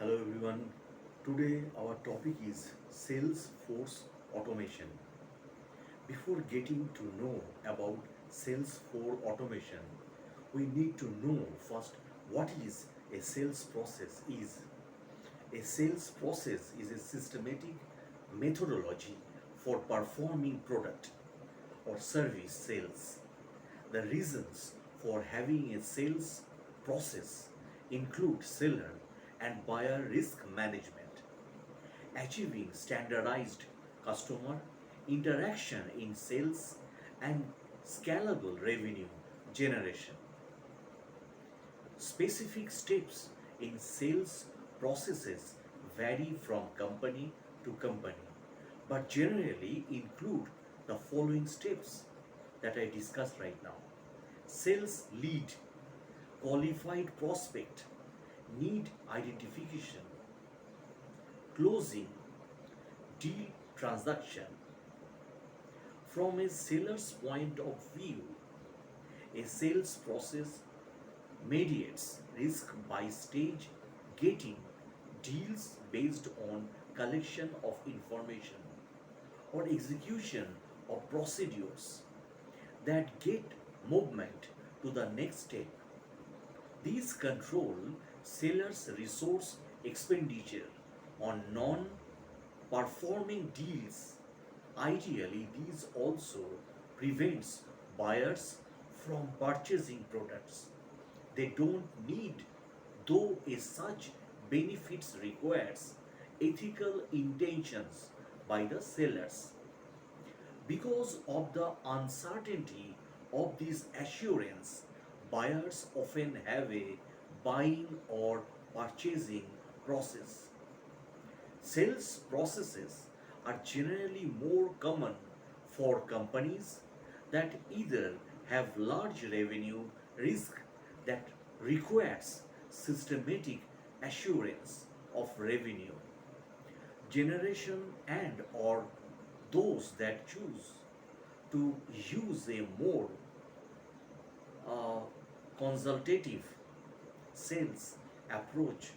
Hello everyone. Today our topic is Salesforce automation. Before getting to know about Salesforce automation, we need to know first what is a sales process is. A sales process is a systematic methodology for performing product or service sales. The reasons for having a sales process include seller and buyer risk management, achieving standardized customer interaction in sales, and scalable revenue generation. Specific steps in sales processes vary from company to company, but generally include the following steps that I discussed right now. Sales lead, qualified prospect, need identification, closing, deal transaction. From a seller's point of view, a sales process mediates risk by stage gating deals based on collection of information or execution of procedures that get movement to the next step. These control sellers' resource expenditure on non-performing deals. Ideally, these also prevents buyers from purchasing products they don't need, though a such benefits requires ethical intentions by the sellers. Because of the uncertainty of this assurance, buyers often have a buying or purchasing process. Sales processes are generally more common for companies that either have large revenue risk that requires systematic assurance of revenue generation and or those that choose to use a more uh, consultative sales approach.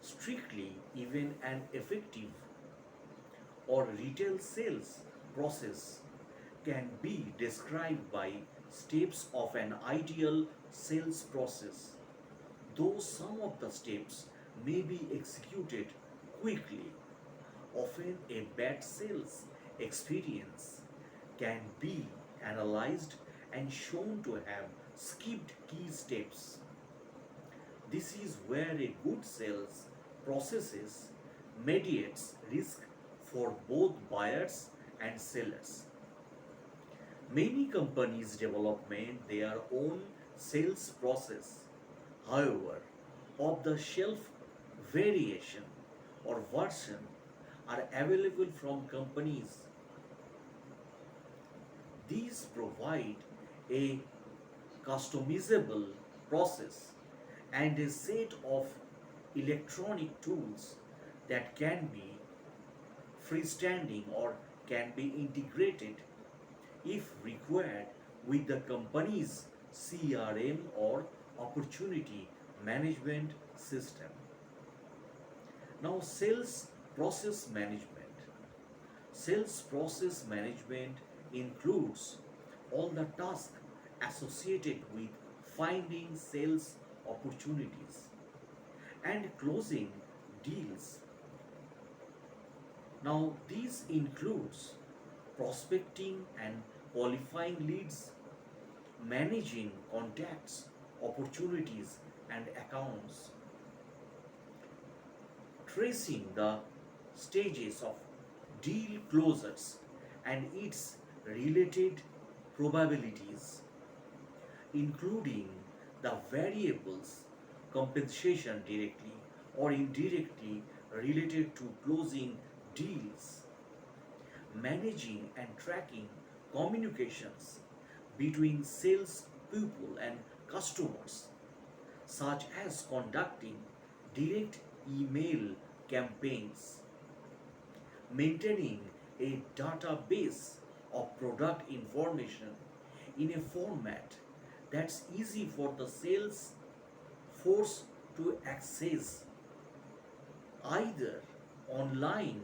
Strictly, even an effective or retail sales process can be described by steps of an ideal sales process, though some of the steps may be executed quickly. Often, a bad sales experience can be analyzed and shown to have skipped key steps. This is where a good sales processes mediates risk for both buyers and sellers. Many companies develop their own sales process. However, of the shelf variation or version are available from companies. These provide a customizable process and a set of electronic tools that can be freestanding or can be integrated if required with the company's CRM or opportunity management system. Now, sales process management. Sales process management includes all the tasks associated with finding sales opportunities and closing deals. Now, these includes prospecting and qualifying leads, managing contacts, opportunities and accounts, tracing the stages of deal closures and its related probabilities, including the variables compensation directly or indirectly related to closing deals, managing and tracking communications between sales people and customers, such as conducting direct email campaigns, maintaining a database of product information in a format that's easy for the sales force to access, either online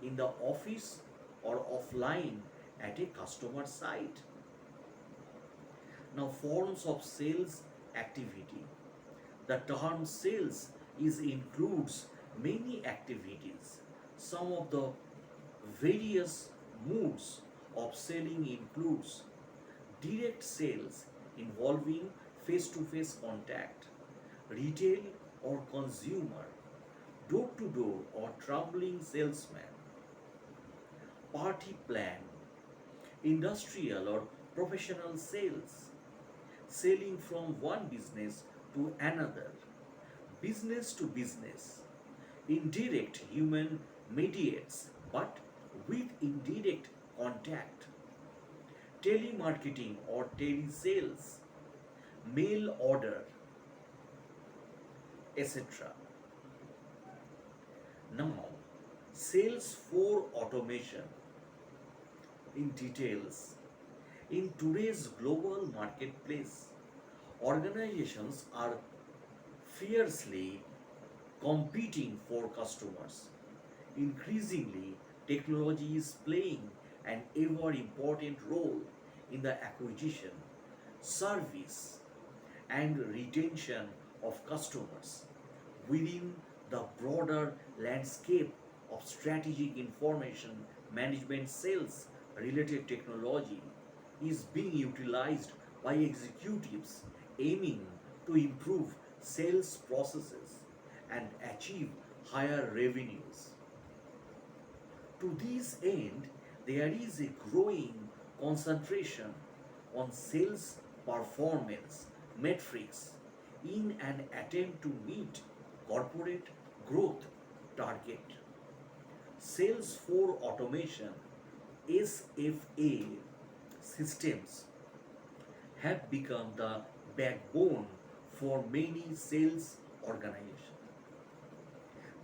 in the office or offline at a customer site. Now, forms of sales activity. The term sales is includes many activities. Some of the various modes of selling includes direct sales involving face-to-face contact, retail or consumer, door-to-door or traveling salesman, party plan, industrial or professional sales, selling from one business to another, business to business, indirect human mediates but with indirect contact, telemarketing or telesales, mail order, etc. Now, sales for automation in details. In today's global marketplace, organizations are fiercely competing for customers. Increasingly, technology is playing an ever important role in the acquisition, service, and retention of customers within the broader landscape of strategic information management. Sales related technology is being utilized by executives aiming to improve sales processes and achieve higher revenues. To this end, there is a growing concentration on sales performance metrics in an attempt to meet corporate growth target. Sales for automation SFA systems have become the backbone for many sales organizations.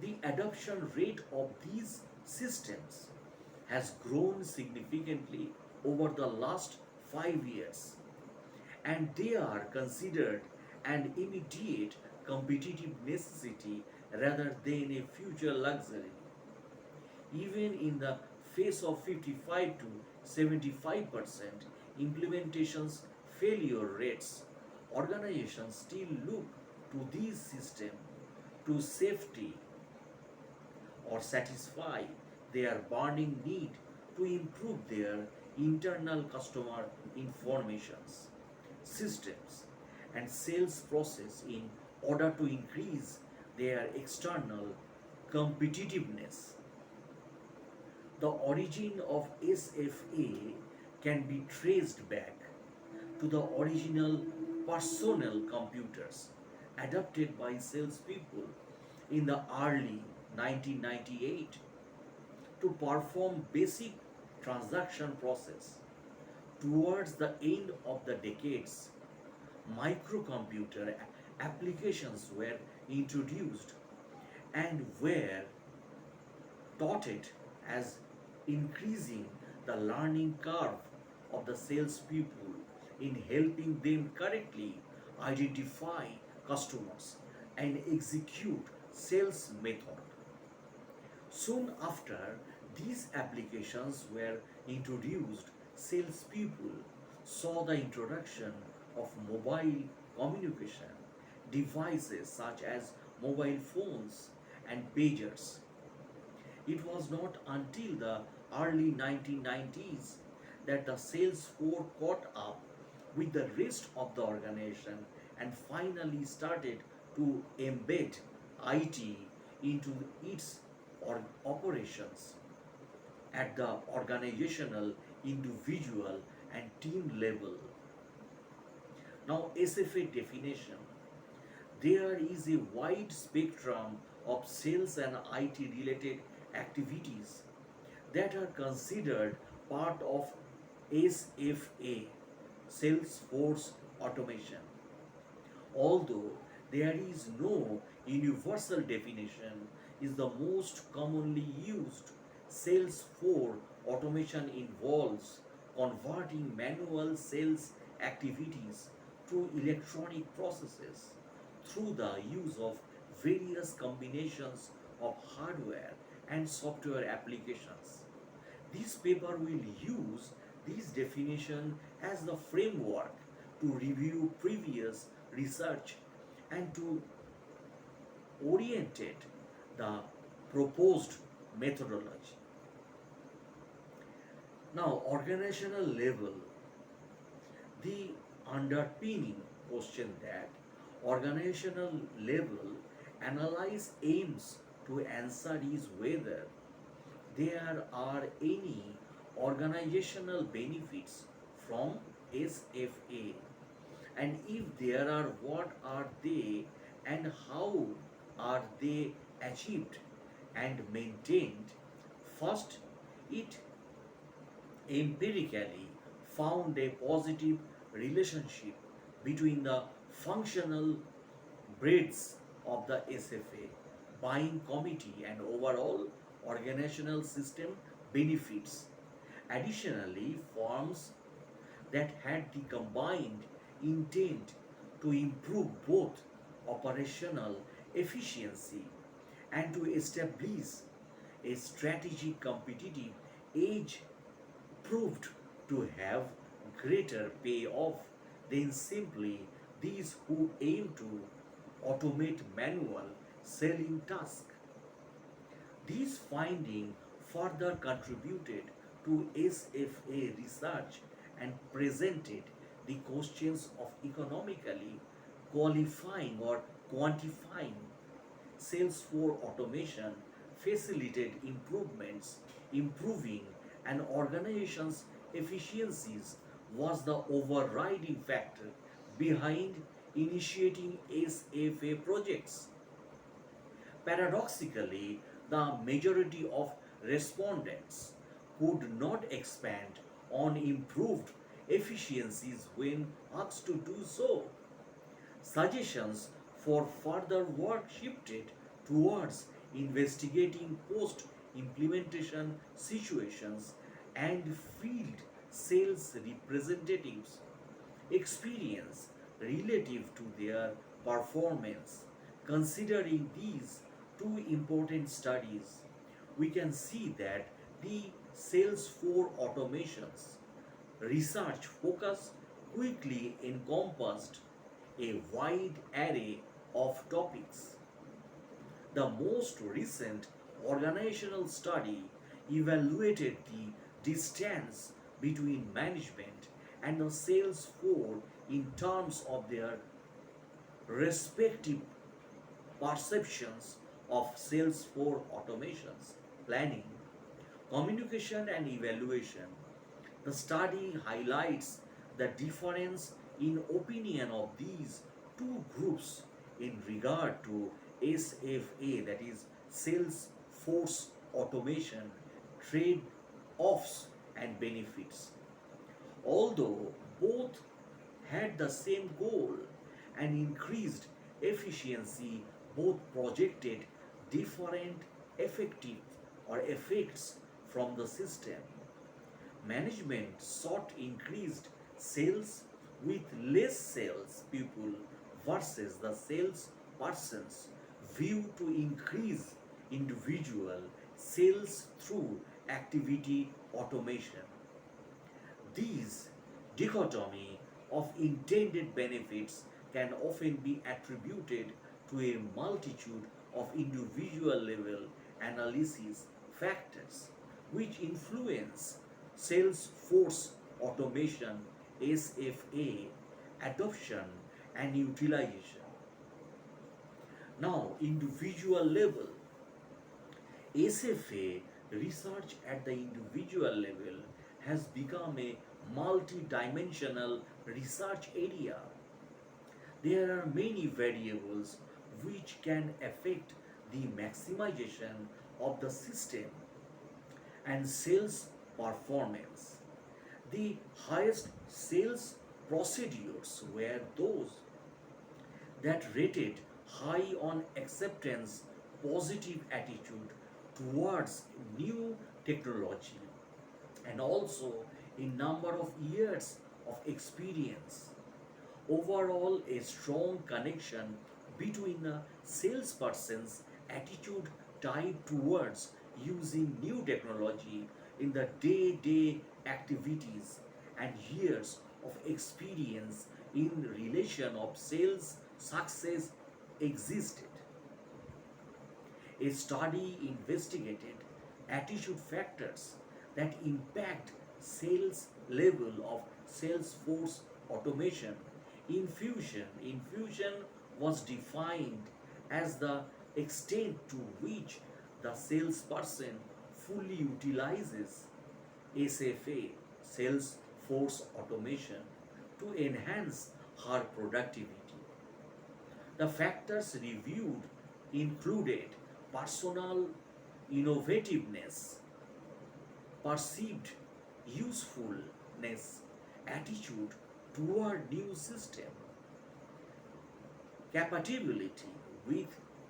The adoption rate of these systems has grown significantly over the last 5 years, and they are considered an immediate competitive necessity rather than a future luxury. Even in the face of 55 to 75% implementations failure rates, organizations still look to these systems to safety or satisfy their burning need to improve their internal customer informations, systems, and sales process in order to increase their external competitiveness. The origin of SFA can be traced back to the original personal computers adopted by salespeople in the early 1998 to perform basic transaction process. Towards the end of the decades, microcomputer applications were introduced and were taught it as increasing the learning curve of the salespeople in helping them correctly identify customers and execute sales method. Soon after these applications were introduced, salespeople saw the introduction of mobile communication devices such as mobile phones and pagers. It was not until the early 1990s that the sales force caught up with the rest of the organization and finally started to embed IT into its operations at the organizational, individual, and team level. Now, SFA definition. There is a wide spectrum of sales and IT related activities that are considered part of SFA, Salesforce Automation. Although there is no universal definition, is the most commonly used. Salesforce automation involves converting manual sales activities to electronic processes through the use of various combinations of hardware and software applications. This paper will use this definition as the framework to review previous research and to orientate the proposed methodology. Now, organizational level, the underpinning question that organizational level analyze aims to answer is whether there are any organizational benefits from SFA, and if there are, what are they and how are they achieved and maintained. First, it empirically found a positive relationship between the functional breadth of the SFA, buying committee, and overall organizational system benefits. Additionally, firms that had the combined intent to improve both operational efficiency and to establish a strategic competitive edge proved to have greater payoff than simply these who aim to automate manual selling tasks. These findings further contributed to SFA research and presented the questions of economically qualifying or quantifying sales for automation, facilitate improvements, improving an organization's efficiencies was the overriding factor behind initiating SFA projects. Paradoxically, the majority of respondents could not expand on improved efficiencies when asked to do so. Suggestions for further work shifted towards investigating post implementation situations and field sales representatives' experience relative to their performance. Considering these two important studies, we can see that the sales for automations research focus quickly encompassed a wide array of topics. The most recent organizational study evaluated the distance between management and the sales force in terms of their respective perceptions of sales for automations, planning, communication, and evaluation. The study highlights the difference in opinion of these two groups in regard to SFA, that is, sales force automation, trade offs, and benefits. Although both had the same goal and increased efficiency, both projected different effective or effects from the system. Management sought increased sales with less sales people versus the sales persons view to increase individual sales through activity automation. These dichotomy of intended benefits can often be attributed to a multitude of individual level analysis factors which influence sales force automation SFA adoption and utilization. Now, individual level SFA research at the individual level has become a multi-dimensional research area. There are many variables which can affect the maximization of the system and sales performance. The highest sales procedures were those that rated high on acceptance, positive attitude towards new technology, and also a number of years of experience. Overall, a strong connection between a salesperson's attitude tied towards using new technology in the day to day activities and years of experience in relation of sales success existed. A study investigated attitude factors that impact sales level of Salesforce automation. Infusion was defined as the extent to which the salesperson fully utilizes SFA, sales force automation, to enhance her productivity. The factors reviewed included personal innovativeness, perceived usefulness, attitude toward new system, compatibility with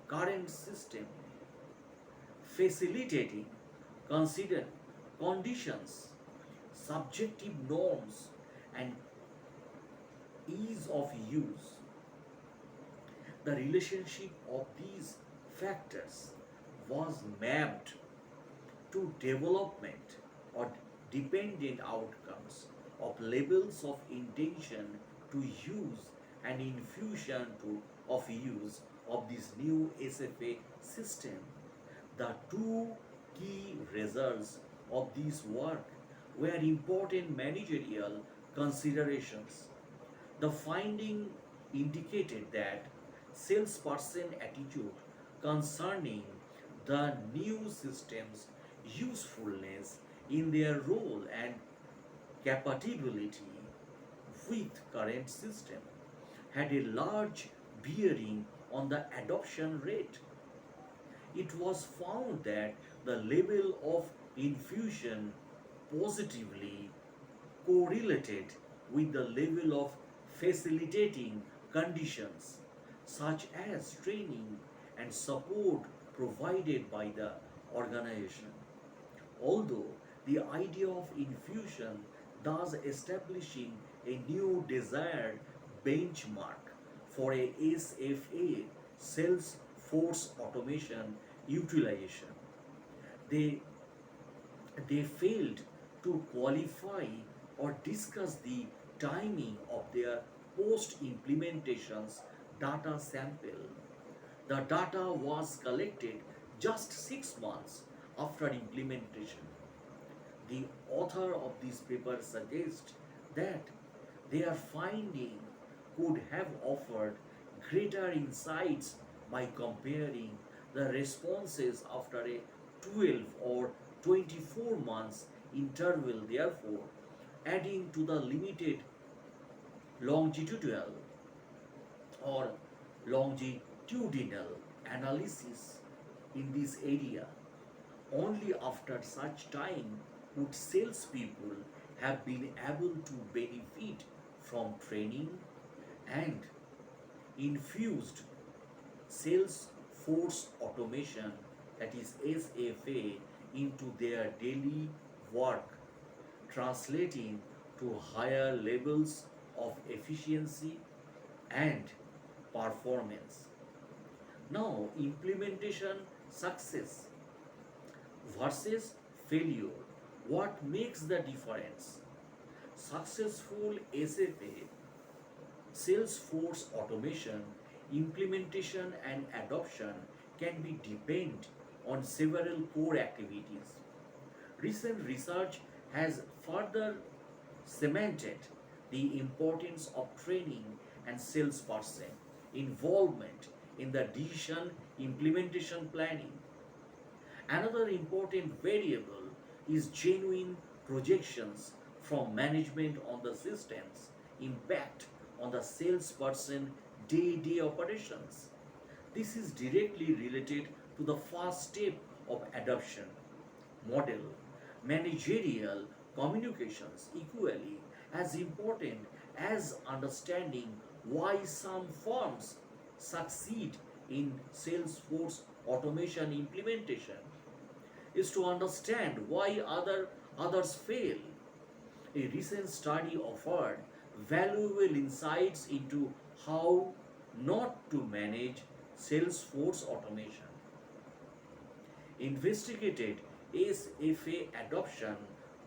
current system, facilitating consider conditions, subjective norms, and ease of use. The relationship of these factors was mapped to development or dependent outcomes of levels of intention to use and infusion of use of this new SFA system. The two key results of this work were important managerial considerations. The finding indicated that salesperson attitude concerning the new system's usefulness in their role and compatibility with current system had a large bearing on the adoption rate. It was found that the level of infusion positively correlated with the level of facilitating conditions such as training and support provided by the organization. Although the idea of infusion thus establishing a new desired benchmark for a SFA, sales force automation utilization, they they failed to qualify or discuss the timing of their post implementations data sample. The data was collected just 6 months after implementation. The author of this paper suggests that their finding could have offered greater insights by comparing the responses after a 12 or 24 months interval, therefore, adding to the limited longitudinal or longitudinal analysis in this area. Only after such time would salespeople have been able to benefit from training and infused sales force automation, that is SFA, into their daily work, translating to higher levels of efficiency and performance. Now, implementation success versus failure. What makes the difference? Successful SFA, Salesforce automation, implementation and adoption can be depend on several core activities. Recent research has further cemented the importance of training and salesperson involvement in the decision implementation planning. Another important variable is genuine projections from management on the system's impact on the salesperson day-to-day operations. This is directly related to the first step of adoption model. Managerial communications equally as important as understanding why some firms succeed in Salesforce automation implementation is to understand why others fail. A recent study offered valuable insights into how not to manage Salesforce automation. investigated SFA adoption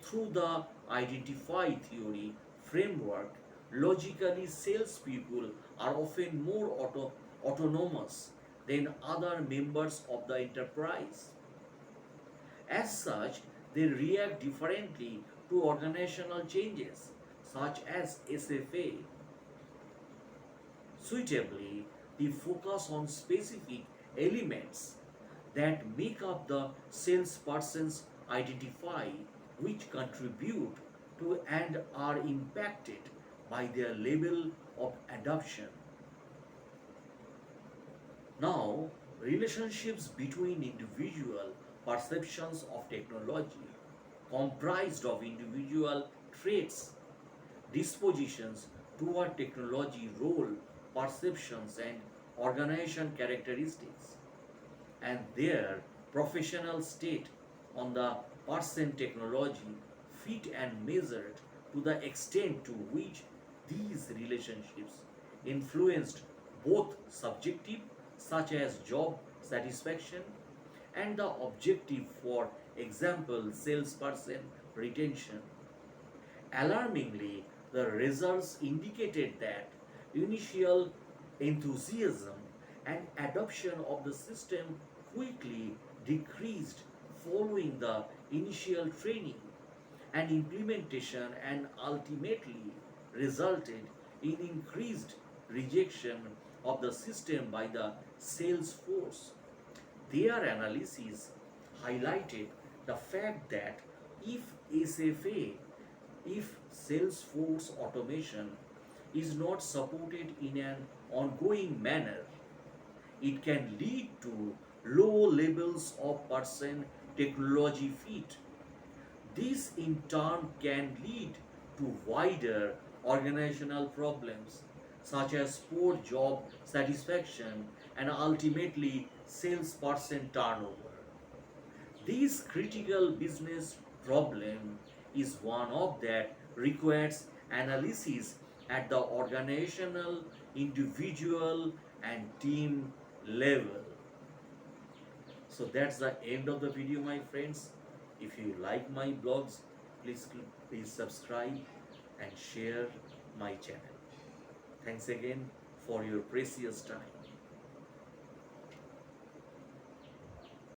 through the identify theory framework. Logically, salespeople are often more autonomous than other members of the enterprise. As such, they react differently to organizational changes, such as SFA. Suitably, they focus on specific elements that make up the salesperson's identify, which contribute to and are impacted by their level of adoption. Now, relationships between individual perceptions of technology, comprised of individual traits, dispositions toward technology, role, perceptions, and organization characteristics, and their professional state on the percent technology fit and measured to the extent to which these relationships influenced both subjective, such as job satisfaction, and the objective, for example salesperson retention. Alarmingly, the results indicated that initial enthusiasm and adoption of the system quickly decreased following the initial training and implementation, and ultimately resulted in increased rejection of the system by the sales force. Their analysis highlighted the fact that if SFA, if Salesforce automation is not supported in an ongoing manner, it can lead to low levels of person technology fit. This in turn can lead to wider organizational problems such as poor job satisfaction and ultimately salesperson turnover. This critical business problem is one of that requires analysis at the organizational, individual, and team level. So that's the end of the video, my friends. If you like my blogs, please subscribe and share my channel. Thanks again for your precious time.